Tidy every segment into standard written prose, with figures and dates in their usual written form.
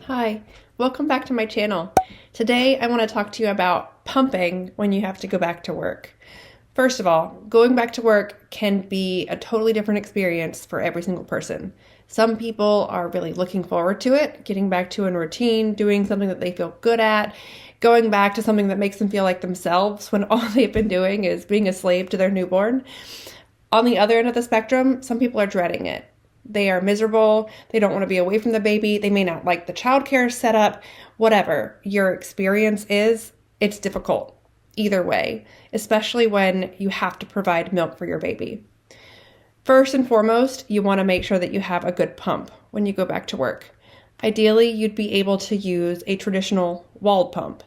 Hi, welcome back to my channel. Today I want to talk to you about pumping when you have to go back to work. First of all, going back to work can be a totally different experience for every single person. Some people are really looking forward to it, getting back to a routine, doing something that they feel good at, going back to something that makes them feel like themselves when all they've been doing is being a slave to their newborn. On the other end of the spectrum, some people are dreading it. They are miserable. They don't want to be away from the baby. They may not like the childcare setup. Whatever your experience is, it's difficult either way, especially when you have to provide milk for your baby. First and foremost, you want to make sure that you have a good pump when you go back to work. Ideally, you'd be able to use a traditional walled pump.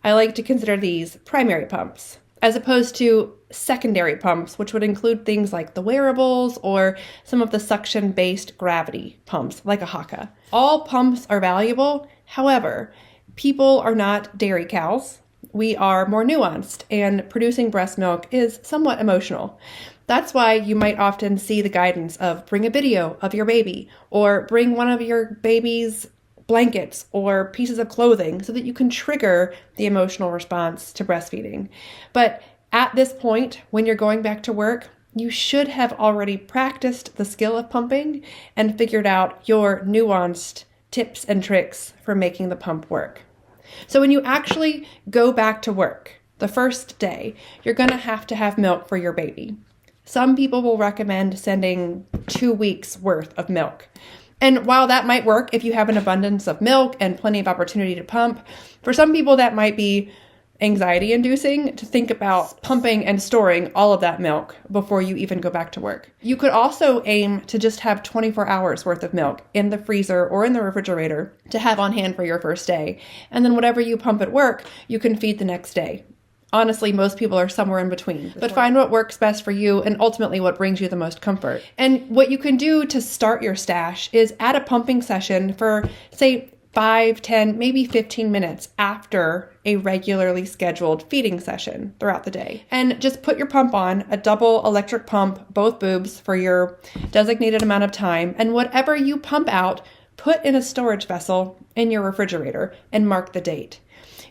I like to consider these primary pumps, as opposed to secondary pumps, which would include things like the wearables or some of the suction-based gravity pumps, like a Haka. All pumps are valuable. However, people are not dairy cows. We are more nuanced, and producing breast milk is somewhat emotional. That's why you might often see the guidance of bring a video of your baby, or bring one of your baby's blankets or pieces of clothing so that you can trigger the emotional response to breastfeeding. But at this point, when you're going back to work, you should have already practiced the skill of pumping and figured out your nuanced tips and tricks for making the pump work. So when you actually go back to work, the first day, you're going to have milk for your baby. Some people will recommend sending 2 weeks worth of milk. And while that might work if you have an abundance of milk and plenty of opportunity to pump, for some people that might be anxiety-inducing to think about pumping and storing all of that milk before you even go back to work. You could also aim to just have 24 hours worth of milk in the freezer or in the refrigerator to have on hand for your first day. And then whatever you pump at work, you can feed the next day. Honestly, most people are somewhere in between, but find what works best for you and ultimately what brings you the most comfort. And what you can do to start your stash is add a pumping session for, say, 5, 10, maybe 15 minutes after a regularly scheduled feeding session throughout the day. And just put your pump on, a double electric pump, both boobs for your designated amount of time, and whatever you pump out, put in a storage vessel in your refrigerator and mark the date.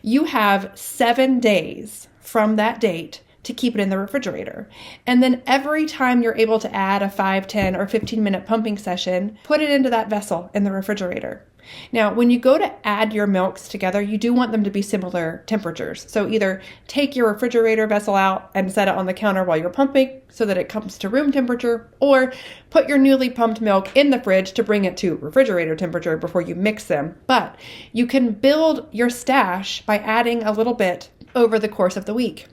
You have 7 days from that date to keep it in the refrigerator. And then every time you're able to add a 5, 10, or 15-minute pumping session, put it into that vessel in the refrigerator. Now, when you go to add your milks together, you do want them to be similar temperatures. So either take your refrigerator vessel out and set it on the counter while you're pumping so that it comes to room temperature, or put your newly pumped milk in the fridge to bring it to refrigerator temperature before you mix them. But you can build your stash by adding a little bit over the course of the week.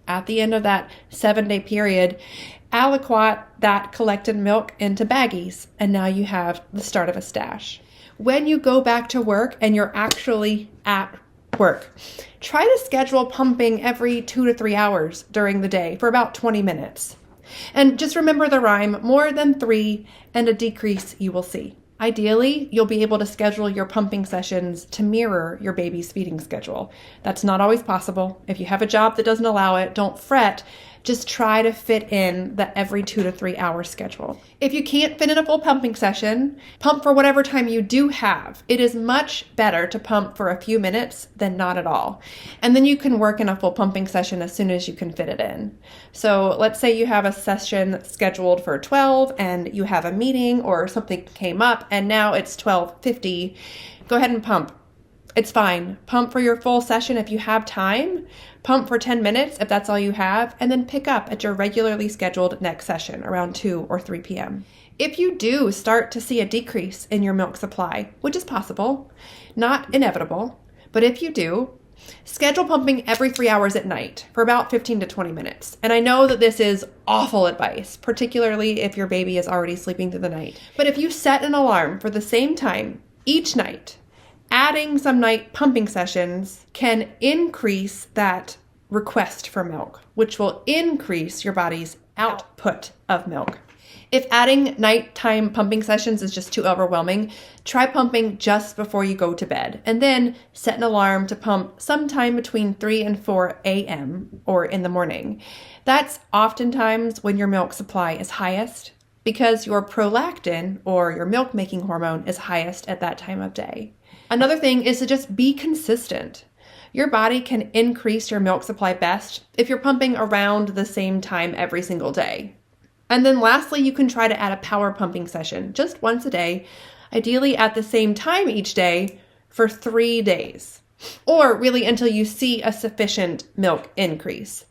At the end of that 7-day period, aliquot that collected milk into baggies, and now you have the start of a stash. When you go back to work and you're actually at work, try to schedule pumping every 2 to 3 hours during the day for about 20 minutes. And just remember the rhyme, more than 3 and a decrease you will see. Ideally, you'll be able to schedule your pumping sessions to mirror your baby's feeding schedule. That's not always possible. If you have a job that doesn't allow it, don't fret. Just try to fit in the every 2 to 3 hour schedule. If you can't fit in a full pumping session, pump for whatever time you do have. It is much better to pump for a few minutes than not at all. And then you can work in a full pumping session as soon as you can fit it in. So let's say you have a session scheduled for 12 and you have a meeting or something came up and now it's 12:50. Go ahead and pump. It's fine. Pump for your full session if you have time. Pump for 10 minutes if that's all you have, and then pick up at your regularly scheduled next session around 2 or 3 p.m. If you do start to see a decrease in your milk supply, which is possible, not inevitable, but if you do, schedule pumping every 3 hours at night for about 15 to 20 minutes. And I know that this is awful advice, particularly if your baby is already sleeping through the night. But if you set an alarm for the same time each night, adding some night pumping sessions can increase that request for milk, which will increase your body's output of milk. If adding nighttime pumping sessions is just too overwhelming, try pumping just before you go to bed, and then set an alarm to pump sometime between 3 and 4 a.m. or in the morning. That's oftentimes when your milk supply is highest because your prolactin, or your milk-making hormone, is highest at that time of day. Another thing is to just be consistent. Your body can increase your milk supply best if you're pumping around the same time every single day. And then lastly, you can try to add a power pumping session just once a day, ideally at the same time each day for 3 days, or really until you see a sufficient milk increase.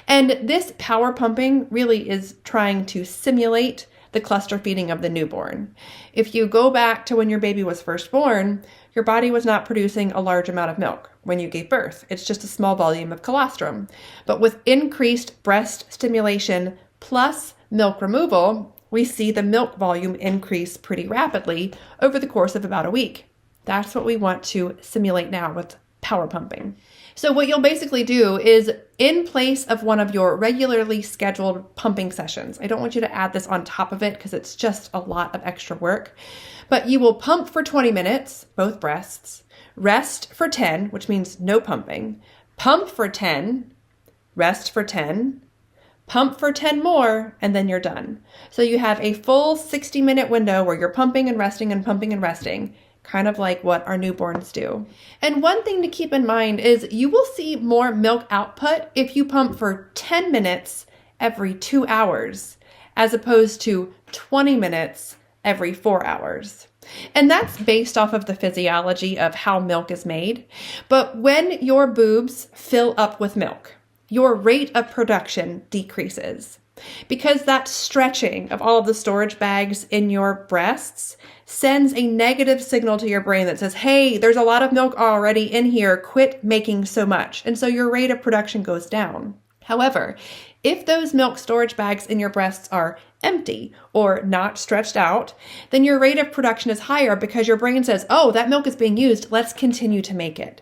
And this power pumping really is trying to simulate the cluster feeding of the newborn. If you go back to when your baby was first born, your body was not producing a large amount of milk when you gave birth. It's just a small volume of colostrum. But with increased breast stimulation plus milk removal, we see the milk volume increase pretty rapidly over the course of about a week. That's what we want to simulate now with power pumping. So what you'll basically do is, in place of one of your regularly scheduled pumping sessions, I don't want you to add this on top of it because it's just a lot of extra work, but you will pump for 20 minutes, both breasts, rest for 10, which means no pumping, pump for 10, rest for 10, pump for 10 more, and then you're done. So you have a full 60-minute window where you're pumping and resting and pumping and resting, kind of like what our newborns do. And one thing to keep in mind is you will see more milk output if you pump for 10 minutes every 2 hours, as opposed to 20 minutes every 4 hours. And that's based off of the physiology of how milk is made. But when your boobs fill up with milk, your rate of production decreases because that stretching of all of the storage bags in your breasts sends a negative signal to your brain that says, hey, there's a lot of milk already in here, quit making so much. And so your rate of production goes down. However, if those milk storage bags in your breasts are empty or not stretched out, then your rate of production is higher because your brain says, oh, that milk is being used, let's continue to make it.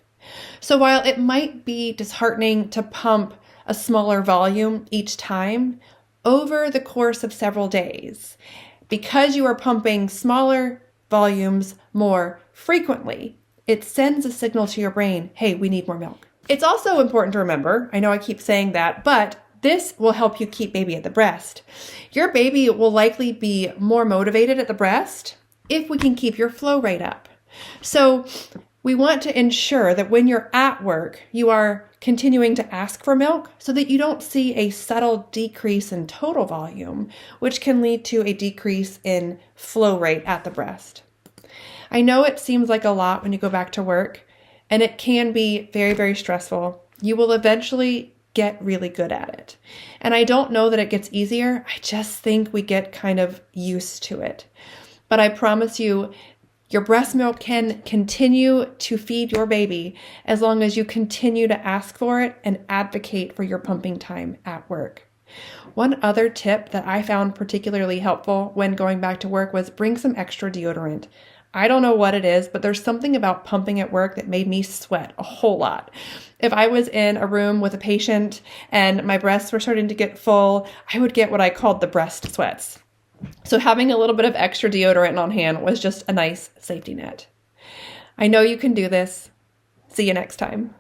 So while it might be disheartening to pump a smaller volume each time, over the course of several days, because you are pumping smaller volumes more frequently, it sends a signal to your brain, hey, we need more milk. It's also important to remember, I know I keep saying that, but this will help you keep baby at the breast. Your baby will likely be more motivated at the breast if we can keep your flow rate up. So we want to ensure that when you're at work, you are continuing to ask for milk so that you don't see a subtle decrease in total volume, which can lead to a decrease in flow rate at the breast. I know it seems like a lot when you go back to work, and it can be very, very stressful. You will eventually get really good at it. And I don't know that it gets easier. I just think we get kind of used to it. But I promise you, your breast milk can continue to feed your baby as long as you continue to ask for it and advocate for your pumping time at work. One other tip that I found particularly helpful when going back to work was bring some extra deodorant. I don't know what it is, but there's something about pumping at work that made me sweat a whole lot. If I was in a room with a patient and my breasts were starting to get full, I would get what I called the breast sweats. So having a little bit of extra deodorant on hand was just a nice safety net. I know you can do this. See you next time.